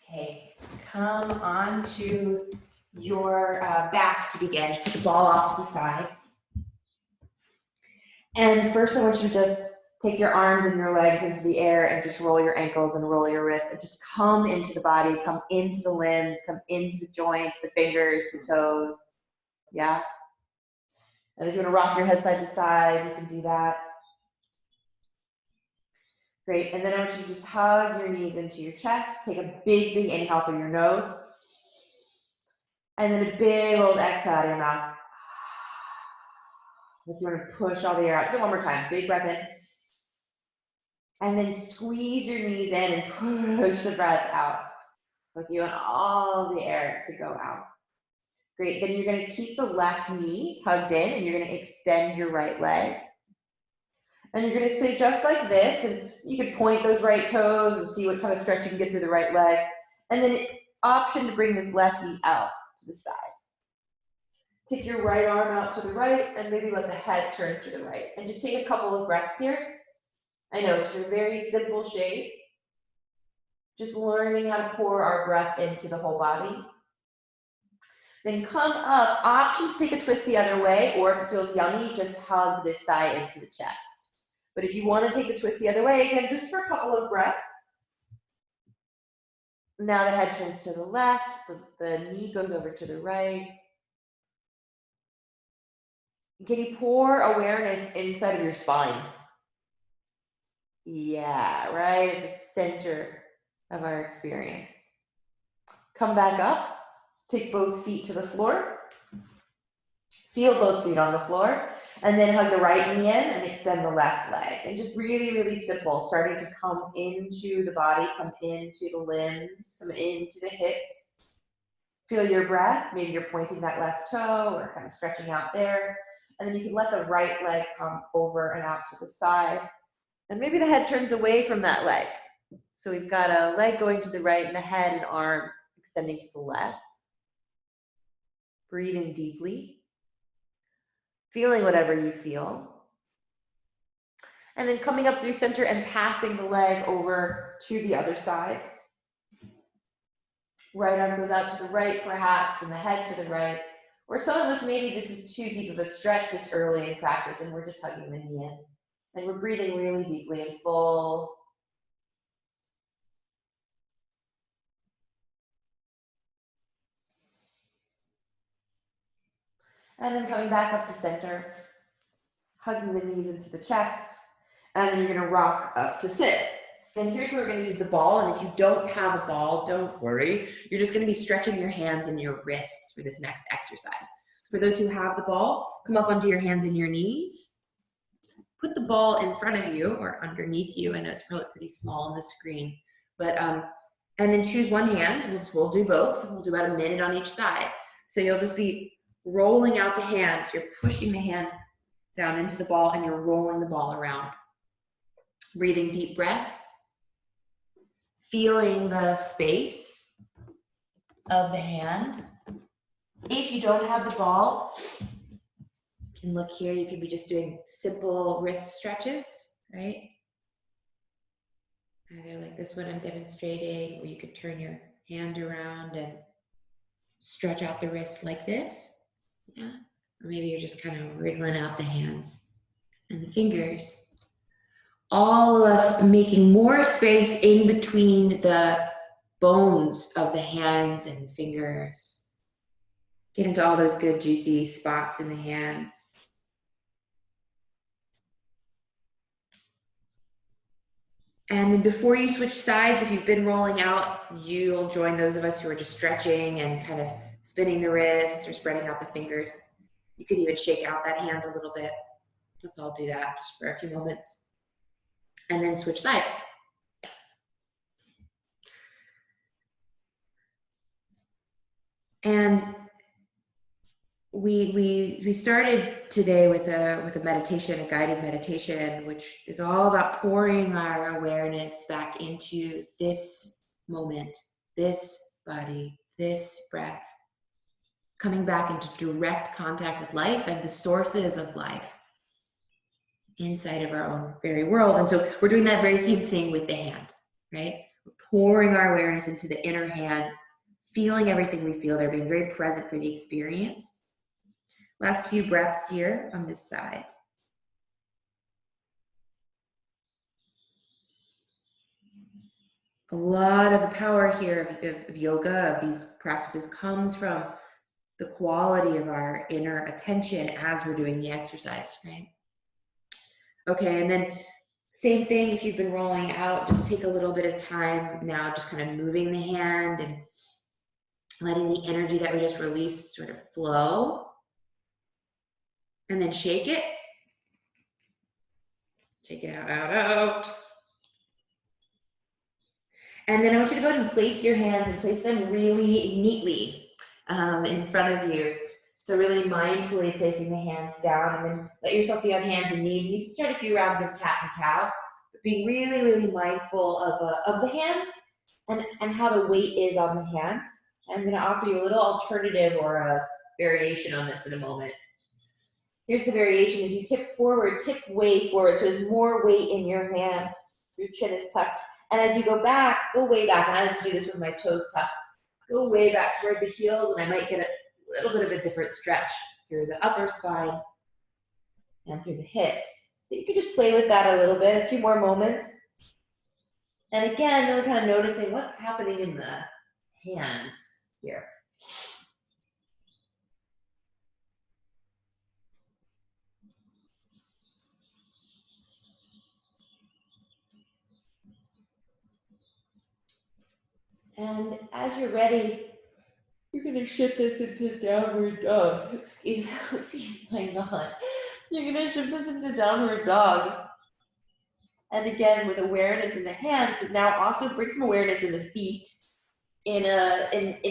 Okay, come onto your back to begin. Just put the ball off to the side. And first I want you to just take your arms and your legs into the air and just roll your ankles and roll your wrists and just come into the body, come into the limbs, come into the joints, the fingers, the toes. Yeah? And if you want to rock your head side to side, you can do that. Great, and then I want you to just hug your knees into your chest. Take a big, big inhale through your nose. And then a big old exhale out of your mouth. Like you want to push all the air out. Do it one more time. Big breath in. And then squeeze your knees in and push the breath out. Like you want all the air to go out. Great, then you're going to keep the left knee hugged in and you're going to extend your right leg. And you're going to stay just like this, and you can point those right toes and see what kind of stretch you can get through the right leg. And then option to bring this left knee out to the side. Take your right arm out to the right and maybe let the head turn to the right. And just take a couple of breaths here. I know it's a very simple shape. Just learning how to pour our breath into the whole body. Then come up, option to take a twist the other way, or if it feels yummy, just hug this thigh into the chest. But if you want to take the twist the other way, again, just for a couple of breaths. Now the head turns to the left, the knee goes over to the right. Can you pour awareness inside of your spine? Yeah, right at the center of our experience. Come back up, take both feet to the floor. Feel both feet on the floor. And then hug the right knee in and extend the left leg. And just really, really simple, starting to come into the body, come into the limbs, come into the hips. Feel your breath. Maybe you're pointing that left toe or kind of stretching out there. And then you can let the right leg come over and out to the side. And maybe the head turns away from that leg. So we've got a leg going to the right and the head and arm extending to the left. Breathing deeply. Feeling whatever you feel. And then coming up through center and passing the leg over to the other side. Right arm goes out to the right perhaps, and the head to the right. Or some of us, maybe this is too deep of a stretch this early in practice and we're just hugging the knee in. And we're breathing really deeply and full. And then coming back up to center, hugging the knees into the chest, and then you're gonna rock up to sit. And here's where we're gonna use the ball, and if you don't have a ball, don't worry. You're just gonna be stretching your hands and your wrists for this next exercise. For those who have the ball, come up onto your hands and your knees. Put the ball in front of you or underneath you. I know it's probably pretty small on the screen, but and then choose one hand. We'll do both. We'll do about a minute on each side. So you'll just be rolling out the hands. You're pushing the hand down into the ball and you're rolling the ball around. Breathing deep breaths. Feeling the space of the hand. If you don't have the ball, you can look here. You could be just doing simple wrist stretches, right? Either like this one I'm demonstrating, or you could turn your hand around and stretch out the wrist like this. Yeah. Or maybe you're just kind of wriggling out the hands and the fingers. All of us making more space in between the bones of the hands and fingers. Get into all those good juicy spots in the hands. And then before you switch sides, if you've been rolling out, you'll join those of us who are just stretching and kind of spinning the wrists or spreading out the fingers. You could even shake out that hand a little bit. Let's all do that just for a few moments. And then switch sides. And we started today with a meditation, a guided meditation, which is all about pouring our awareness back into this moment, this body, this breath, coming back into direct contact with life and the sources of life inside of our own very world. And so we're doing that very same thing with the hand, right? pouring our awareness into the inner hand, feeling everything we feel there, being very present for the experience. Last few breaths here on this side. A lot of the power here of yoga, of these practices, comes from the quality of our inner attention as we're doing the exercise, right? Okay, and then same thing, if you've been rolling out, just take a little bit of time now, just kind of moving the hand and letting the energy that we just released sort of flow. And then shake it. Shake it out, out, out. And then I want you to go ahead and place your hands and place them really neatly in front of you. So really mindfully placing the hands down, and then let yourself be on hands and knees. And you can start a few rounds of cat and cow, but being really, really mindful of the hands and how the weight is on the hands. I'm going to offer you a little alternative or a variation on this in a moment. Here's the variation: as you tip forward, tip way forward, so there's more weight in your hands. Your chin is tucked. And as you go back, go way back. And I like to do this with my toes tucked. Go way back toward the heels, and I might get a little bit of a different stretch through the upper spine and through the hips. So you can just play with that a little bit, a few more moments. And again, really kind of noticing what's happening in the hands here. And as you're ready, you're going to shift this into downward dog. Excuse my God. You're going to shift this into downward dog. And again, with awareness in the hands, but now also bring some awareness in the feet. In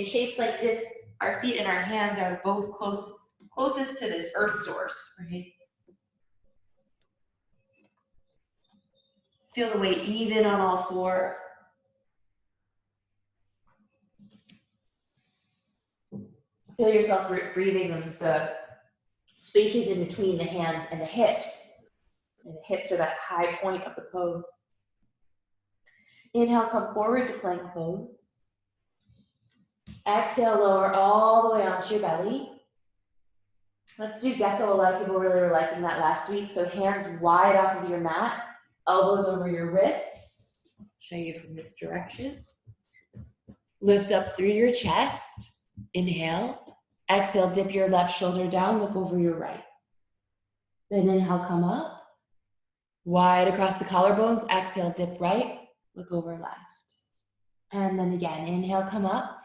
shapes like this, our feet and our hands are both closest to this earth source, right? Feel the weight even on all four. Feel yourself breathing in the spaces in between the hands and the hips. And the hips are that high point of the pose. Inhale, come forward to plank pose. Exhale, lower all the way onto your belly. Let's do gecko. A lot of people really were liking that last week. So hands wide off of your mat, elbows over your wrists. I'll show you from this direction. Lift up through your chest. Inhale. Exhale, dip your left shoulder down, look over your right. Then inhale, come up. Wide across the collarbones. Exhale, dip right, look over left. And then again, inhale, come up.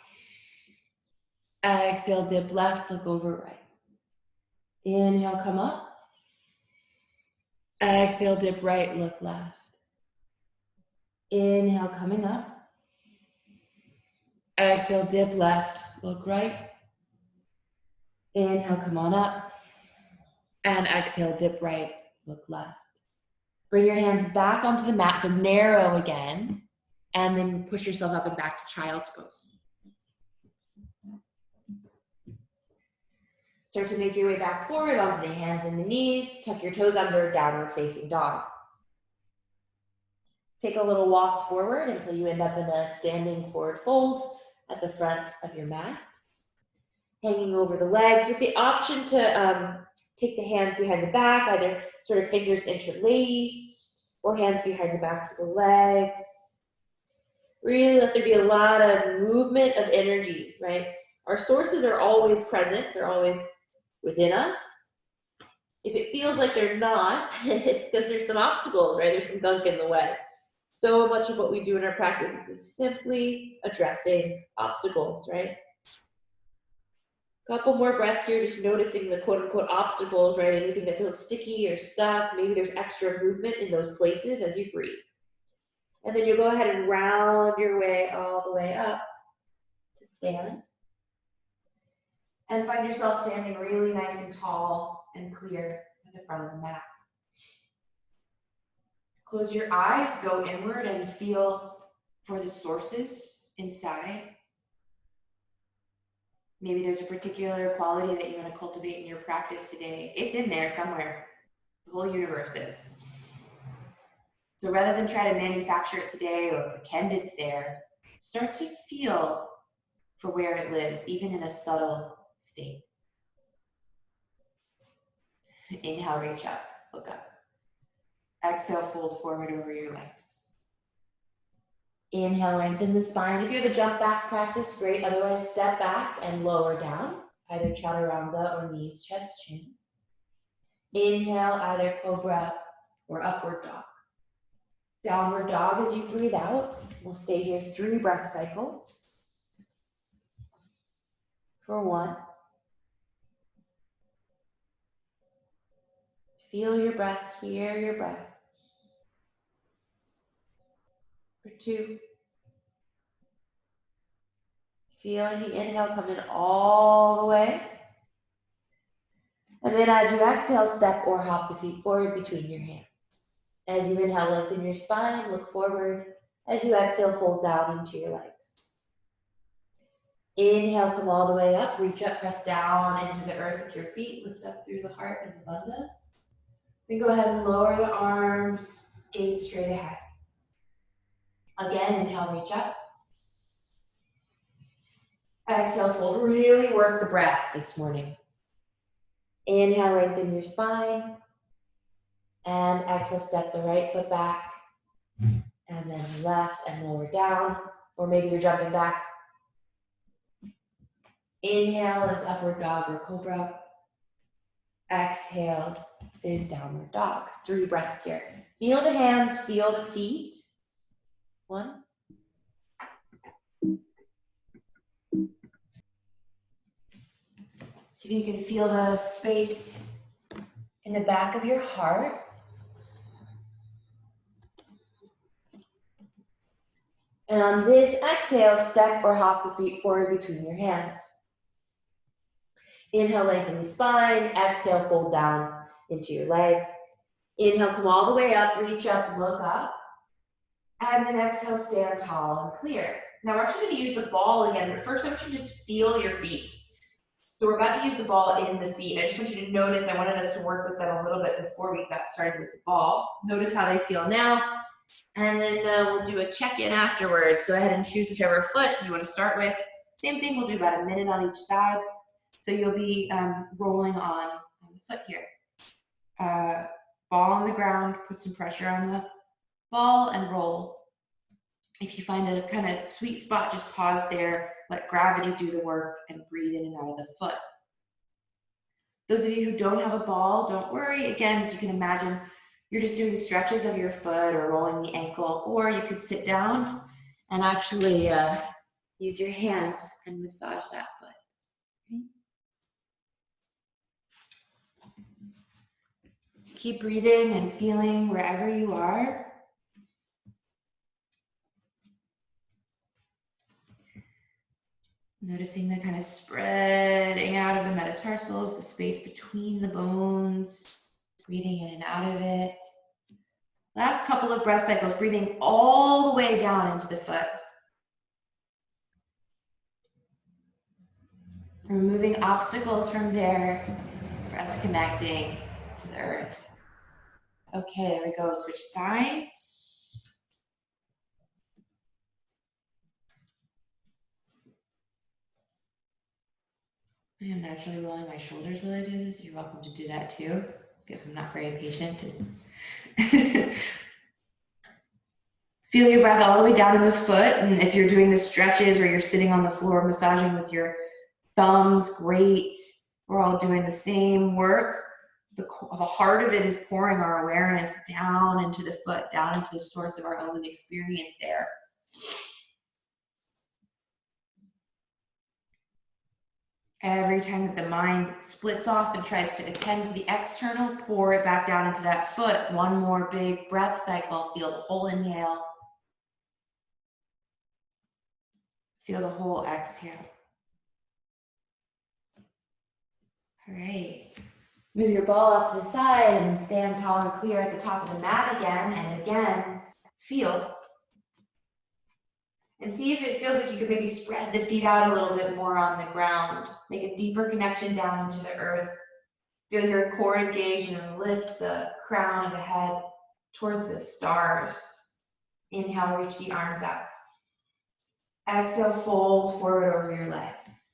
Exhale, dip left, look over right. Inhale, come up. Exhale, dip right, look left. Inhale, coming up. Exhale, dip left, look right. Inhale, come on up. And exhale, dip right, look left. Bring your hands back onto the mat, so narrow again. And then push yourself up and back to child's pose. Start to make your way back forward onto the hands and the knees. Tuck your toes under, downward facing dog. Take a little walk forward until you end up in a standing forward fold at the front of your mat. Hanging over the legs with the option to take the hands behind the back, either sort of fingers interlaced or hands behind the backs of the legs. Really let there be a lot of movement of energy, right? Our sources are always present. They're always within us. If it feels like they're not, it's because there's some obstacles, right? There's some gunk in the way. So much of what we do in our practice is simply addressing obstacles, right? Couple more breaths here, just noticing the quote-unquote obstacles, right? Anything that feels sticky or stuck. Maybe there's extra movement in those places as you breathe. And then you'll go ahead and round your way all the way up to stand. And find yourself standing really nice and tall and clear at the front of the mat. Close your eyes, go inward and feel for the sources inside. Maybe there's a particular quality that you want to cultivate in your practice today. It's in there somewhere. The whole universe is. So rather than try to manufacture it today or pretend it's there, start to feel for where it lives, even in a subtle state. Inhale, reach up, look up. Exhale, fold forward over your legs. Inhale, lengthen the spine. If you have a jump back practice, great. Otherwise, step back and lower down. Either chaturanga or knees, chest, chin. Inhale, either cobra or upward dog. Downward dog as you breathe out. We'll stay here 3 breath cycles. For 1. Feel your breath, hear your breath. For 2. Feeling the inhale come in all the way. And then as you exhale, step or hop the feet forward between your hands. As you inhale, lengthen your spine, look forward. As you exhale, fold down into your legs. Inhale, come all the way up, reach up, press down into the earth with your feet, lift up through the heart and the bandhas. Then go ahead and lower the arms, gaze straight ahead. Again, inhale, reach up. Exhale, fold. Really work the breath this morning. Inhale, lengthen your spine. And exhale, step the right foot back. And then left and lower down. Or maybe you're jumping back. Inhale is upward dog or cobra. Exhale is downward dog. 3 breaths here. Feel the hands, feel the feet. 1. See if you can feel the space in the back of your heart. And on this exhale, step or hop the feet forward between your hands. Inhale, lengthen the spine. Exhale, fold down into your legs. Inhale, come all the way up, reach up, look up. And then exhale, stand tall and clear. Now we're actually going to use the ball again, but first I want you to just feel your feet. So we're about to use the ball in the feet. I just want you to notice, I wanted us to work with them a little bit before we got started with the ball. Notice how they feel now. And then we'll do a check-in afterwards. Go ahead and choose whichever foot you want to start with. Same thing, we'll do about a minute on each side. So you'll be rolling on the foot here. Ball on the ground, put some pressure on the ball and roll. If you find a kind of sweet spot, just pause there, let gravity do the work and breathe in and out of the foot. Those of you who don't have a ball, don't worry. Again, as you can imagine, you're just doing stretches of your foot or rolling the ankle, or you could sit down and actually use your hands and massage that foot. Okay. Keep breathing and feeling wherever you are. Noticing the kind of spreading out of the metatarsals, the space between the bones, breathing in and out of it. Last couple of breath cycles, breathing all the way down into the foot. Removing obstacles from there, for us connecting to the earth. Okay, there we go, switch sides. I am naturally rolling my shoulders while I do this. You're welcome to do that too. Guess I'm not very patient. Feel your breath all the way down in the foot. And if you're doing the stretches or you're sitting on the floor massaging with your thumbs, great. We're all doing the same work. The heart of it is pouring our awareness down into the foot, down into the source of our own experience there. Every time that the mind splits off and tries to attend to the external, pour it back down into that foot. One more big breath cycle. Feel the whole inhale. Feel the whole exhale. All right. Move your ball off to the side and then stand tall and clear at the top of the mat again. And again, feel. And see if it feels like you could maybe spread the feet out a little bit more on the ground. Make a deeper connection down into the earth. Feel your core engage and lift the crown of the head. toward the stars. Inhale, reach the arms up. Exhale, fold forward over your legs.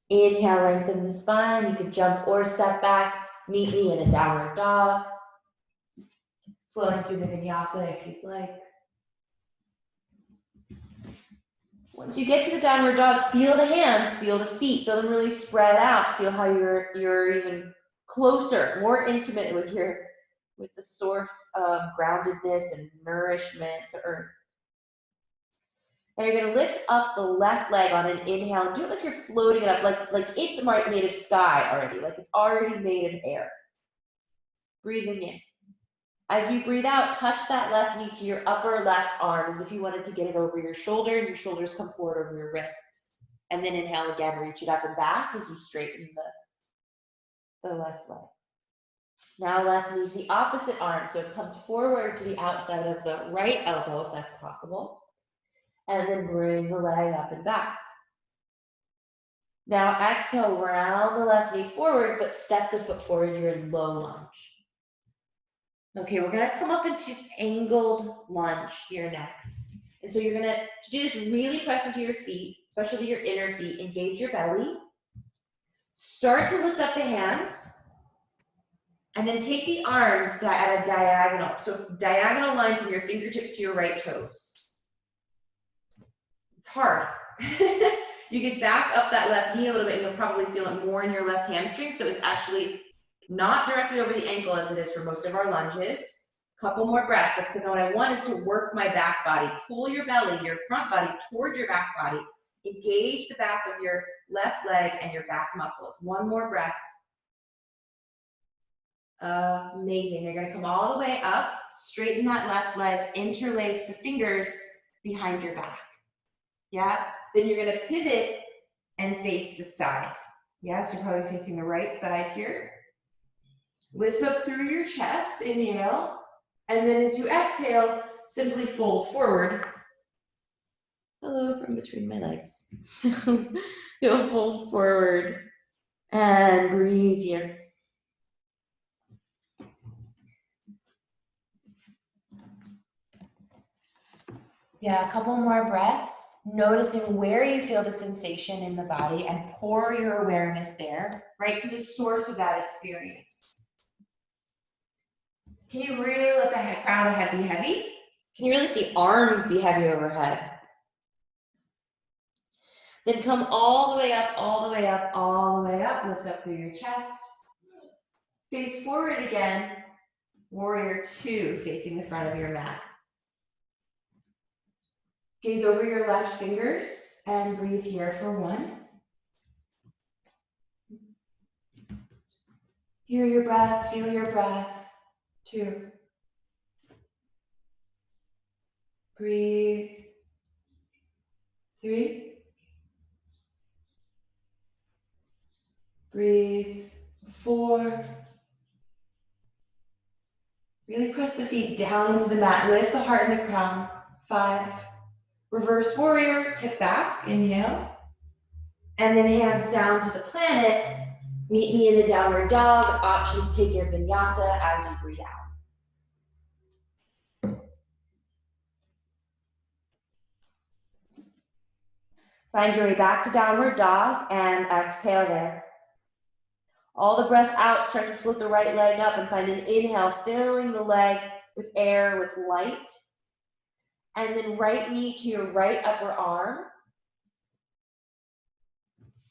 Inhale, lengthen the spine. You could jump or step back. Meet me in a downward dog. Flowing through the vinyasa if you'd like. Once you get to the downward dog, feel the hands, feel the feet, feel them really spread out. Feel how you're even closer, more intimate with the source of groundedness and nourishment, the earth. Now you're gonna lift up the left leg on an inhale. Do it like you're floating it up, like it's made of sky already, like it's already made of air. Breathing in. As you breathe out, touch that left knee to your upper left arm as if you wanted to get it over your shoulder, and your shoulders come forward over your wrists. And then inhale again, reach it up and back as you straighten the left leg. Now left knee to the opposite arm, so it comes forward to the outside of the right elbow if that's possible. And then bring the leg up and back. Now exhale, round the left knee forward, but step the foot forward, you're in low lunge. Okay, we're gonna come up into angled lunge here next. And so you're gonna, to do this, really press into your feet, especially your inner feet, engage your belly. Start to lift up the hands, and then take the arms at a diagonal. So diagonal line from your fingertips to your right toes. It's hard. You can back up that left knee a little bit, and you'll probably feel it more in your left hamstring, so it's actually not directly over the ankle as it is for most of our lunges. Couple more breaths. That's because what I want is to work my back body. Pull your belly, your front body toward your back body. Engage the back of your left leg and your back muscles. One more breath. Amazing. You're going to come all the way up, straighten that left leg, interlace the fingers behind your back. Yeah. Then you're going to pivot and face the side. Yes, you're probably facing the right side here. Lift up through your chest, inhale, and then as you exhale, simply fold forward. Hello from between my legs. You'll fold forward and breathe here. Yeah, a couple more breaths, noticing where you feel the sensation in the body and pour your awareness there, right to the source of that experience. Can you really let the crown of the head be heavy? Can you really let the arms be heavy overhead? Then come all the way up, all the way up, all the way up. Lift up through your chest. Face forward again. Warrior two, facing the front of your mat. Gaze over your left fingers and breathe here for one. Hear your breath, feel your breath. Two. Breathe. Three. Breathe. Four. Really press the feet down into the mat. Lift the heart and the crown. Five. Reverse warrior. Tip back. Inhale. And then hands down to the planet. Meet me in a downward dog. Options, take your vinyasa as you breathe out. Find your way back to downward dog and exhale there. All the breath out, start to float the right leg up and find an inhale, filling the leg with air, with light. And then right knee to your right upper arm.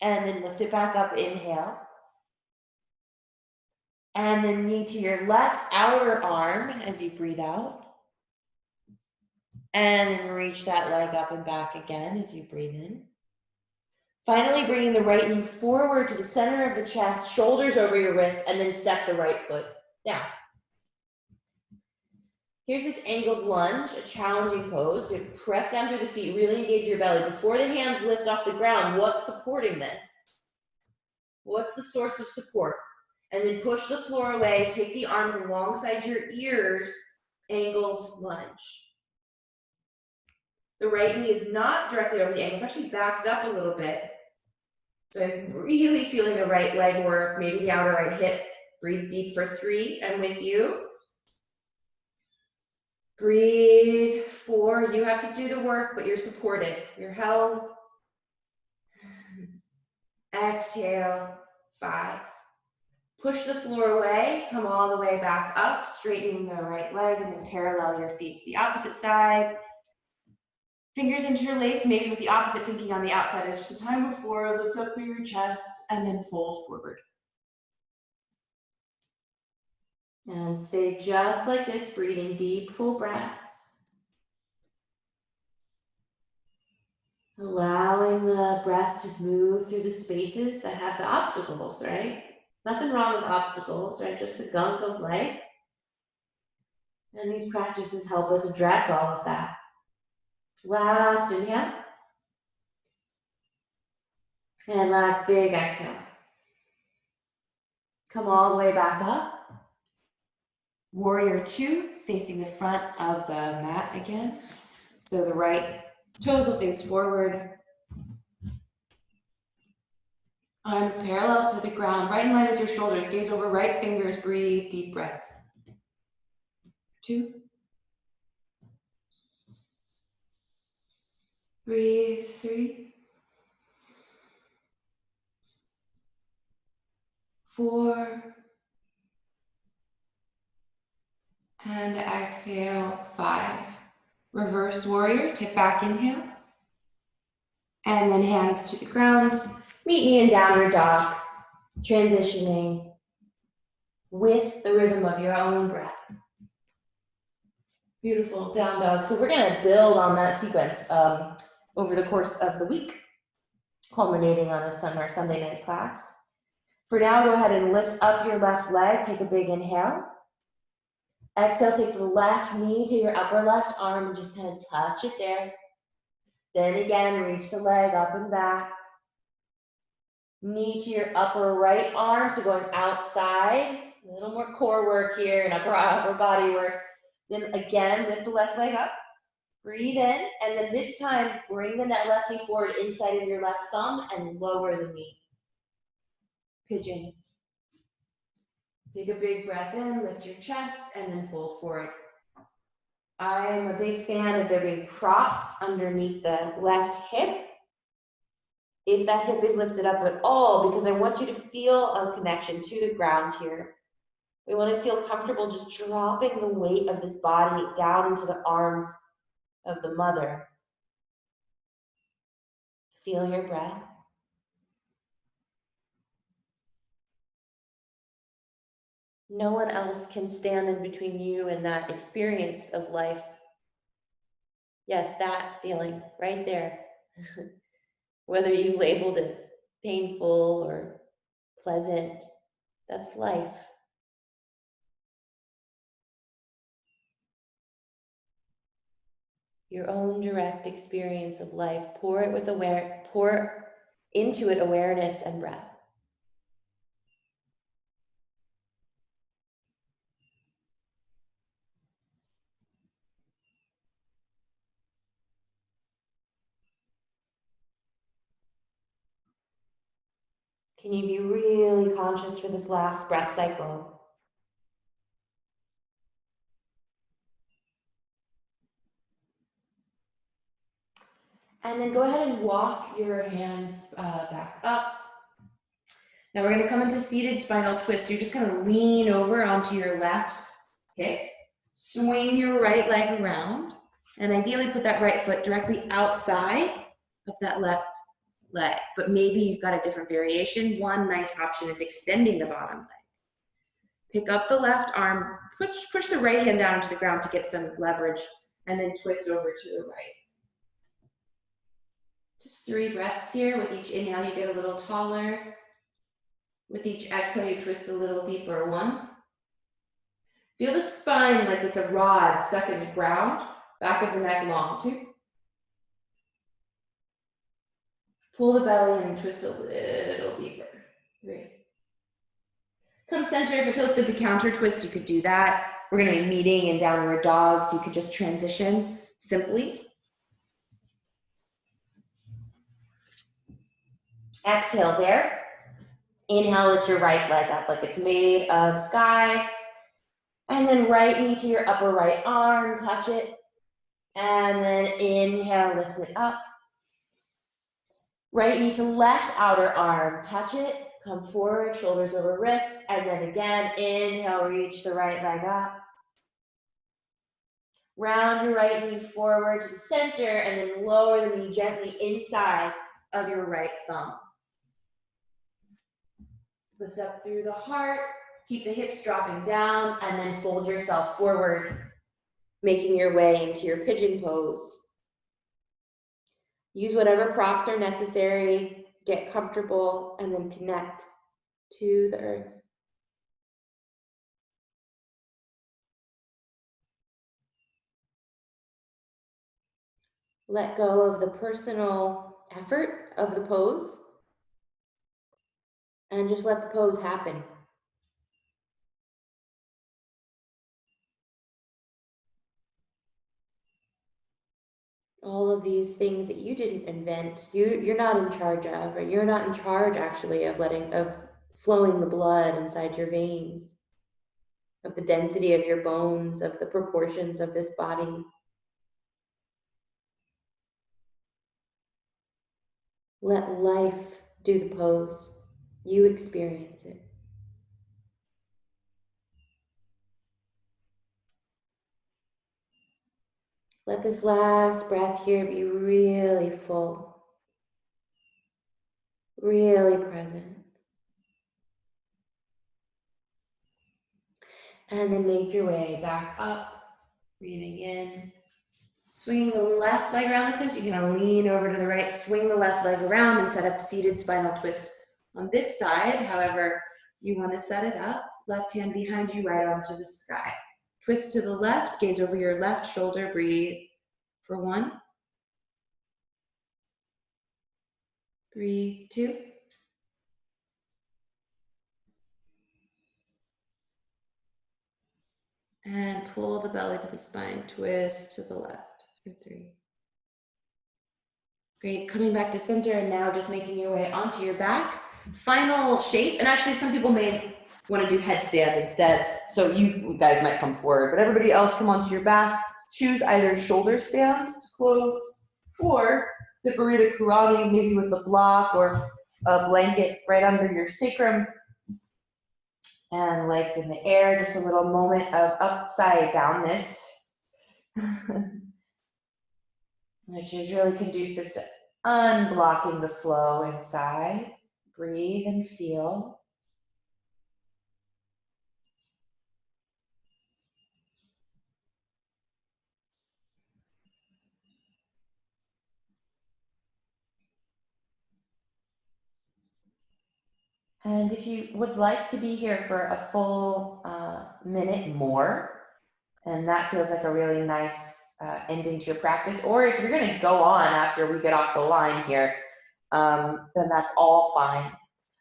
And then lift it back up, inhale. And then knee to your left outer arm as you breathe out. And then reach that leg up and back again as you breathe in. Finally, bringing the right knee forward to the center of the chest, shoulders over your wrists, and then step the right foot down. Here's this angled lunge, a challenging pose. So press down through the feet, really engage your belly. Before the hands lift off the ground, what's supporting this? What's the source of support? And then push the floor away, take the arms alongside your ears, angled lunge. The right knee is not directly over the ankle, it's actually backed up a little bit. So I'm really feeling the right leg work, maybe the outer right hip. Breathe deep for three, I'm with you. Breathe. 4. You have to do the work, but you're supported. You're held. Exhale. 5. Push the floor away. Come all the way back up, straightening the right leg, and then parallel your feet to the opposite side. Fingers interlaced, maybe with the opposite pinky on the outside as the time before. Lift up through your chest and then fold forward. And stay just like this, breathing deep, full breaths. Allowing the breath to move through the spaces that have the obstacles, right? Nothing wrong with obstacles, right? Just the gunk of life. And these practices help us address all of that. Last inhale. And last big exhale. Come all the way back up. Warrior 2, facing the front of the mat again. So the right toes will face forward. Arms parallel to the ground, right in line with your shoulders. Gaze over right fingers, breathe, deep breaths. 2. Breathe, 3. 4. And exhale, 5. Reverse warrior, tip back, inhale. And then hands to the ground. Meet me in downward dog, transitioning with the rhythm of your own breath. Beautiful, down dog. So we're gonna build on that sequence over the course of the week, culminating on our Sunday night class. For now, go ahead and lift up your left leg. Take a big inhale. Exhale, take the left knee to your upper left arm and just kind of touch it there. Then again, reach the leg up and back. Knee to your upper right arm, so going outside. A little more core work here and upper body work. Then again, lift the left leg up. Breathe in, and then this time, bring the left knee forward inside of your left thumb and lower the knee. Pigeon. Take a big breath in, lift your chest, and then fold forward. I am a big fan of there being props underneath the left hip, if that hip is lifted up at all, because I want you to feel a connection to the ground here. We want to feel comfortable just dropping the weight of this body down into the arms of the mother. Feel your breath. No one else can stand in between you and that experience of life. Yes, that feeling right there. Whether you labeled it painful or pleasant, that's life. Your own direct experience of life. Pour into it awareness and breath. Can you be really conscious for this last breath cycle? And then go ahead and walk your hands back up. Now we're going to come into seated spinal twist. You're just going to lean over onto your left hip, swing your right leg around, and ideally put that right foot directly outside of that left leg. But maybe you've got a different variation. One nice option is extending the bottom leg. Pick up the left arm, push the right hand down into the ground to get some leverage, and then twist over to the right. Just 3 breaths here. With each inhale, you get a little taller. With each exhale, you twist a little deeper. 1. Feel the spine like it's a rod stuck in the ground, back of the neck long. 2. Pull the belly in and twist a little deeper. 3. Come center. If it feels good to counter twist, you could do that. We're going to be meeting in downward dog, so you could just transition simply. Exhale there. Inhale, lift your right leg up like it's made of sky. And then right knee to your upper right arm, touch it. And then inhale, lift it up. Right knee to left outer arm, touch it. Come forward, shoulders over wrists. And then again, inhale, reach the right leg up. Round your right knee forward to the center and then lower the knee gently inside of your right thumb. Lift up through the heart, keep the hips dropping down, and then fold yourself forward, making your way into your pigeon pose. Use whatever props are necessary, get comfortable, and then connect to the earth. Let go of the personal effort of the pose, and just let the pose happen. All of these things that you didn't invent, you're not in charge of, or you're not in charge actually of flowing the blood inside your veins, of the density of your bones, of the proportions of this body. Let life do the pose. You experience it. Let this last breath here be really full, really present. And then make your way back up, breathing in. Swing the left leg around this time, so you can lean over to the right, swing the left leg around and set up seated spinal twist on this side. However you want to set it up, left hand behind you, right arm to the sky. Twist to the left, gaze over your left shoulder, breathe for 1. Breathe 2. And pull the belly to the spine, twist to the left for 3. Great, coming back to center and now just making your way onto your back. Final shape, and actually some people may want to do headstand instead, so you guys might come forward, but everybody else come onto your back. Choose either shoulder stand, close, or the burrito karate, maybe with a block or a blanket right under your sacrum. And legs in the air, just a little moment of upside downness, which is really conducive to unblocking the flow inside. Breathe and feel. And if you would like to be here for a full minute more, and that feels like a really nice ending to your practice, or if you're going to go on after we get off the line here, then that's all fine.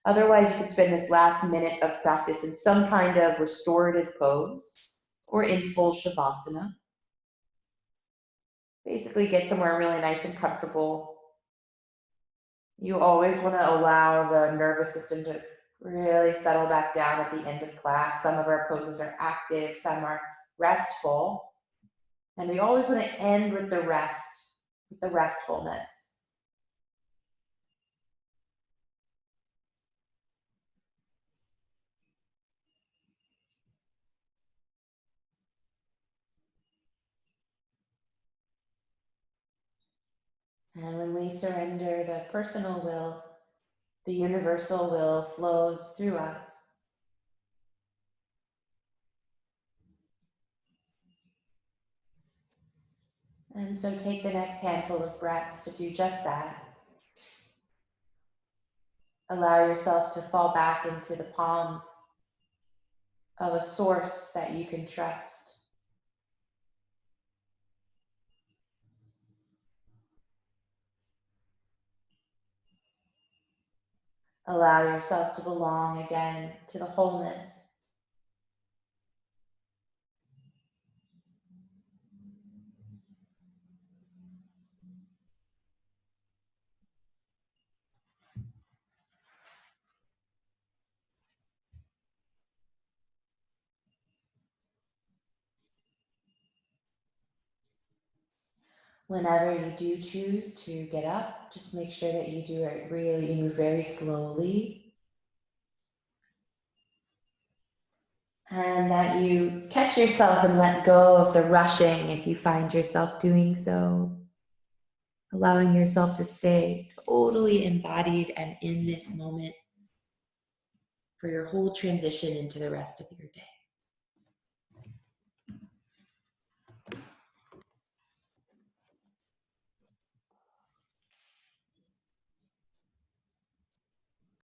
Otherwise, you could spend this last minute of practice in some kind of restorative pose or in full shavasana. Basically, get somewhere really nice and comfortable. You always want to allow the nervous system to really settle back down at the end of class. Some of our poses are active, some are restful. And we always want to end with the rest, with the restfulness. And when we surrender the personal will, the universal will flows through us. And so take the next handful of breaths to do just that. Allow yourself to fall back into the palms of a source that you can trust. Allow yourself to belong again to the wholeness. Whenever you do choose to get up, just make sure that you do it really, you move very slowly. And that you catch yourself and let go of the rushing if you find yourself doing so. Allowing yourself to stay totally embodied and in this moment for your whole transition into the rest of your day.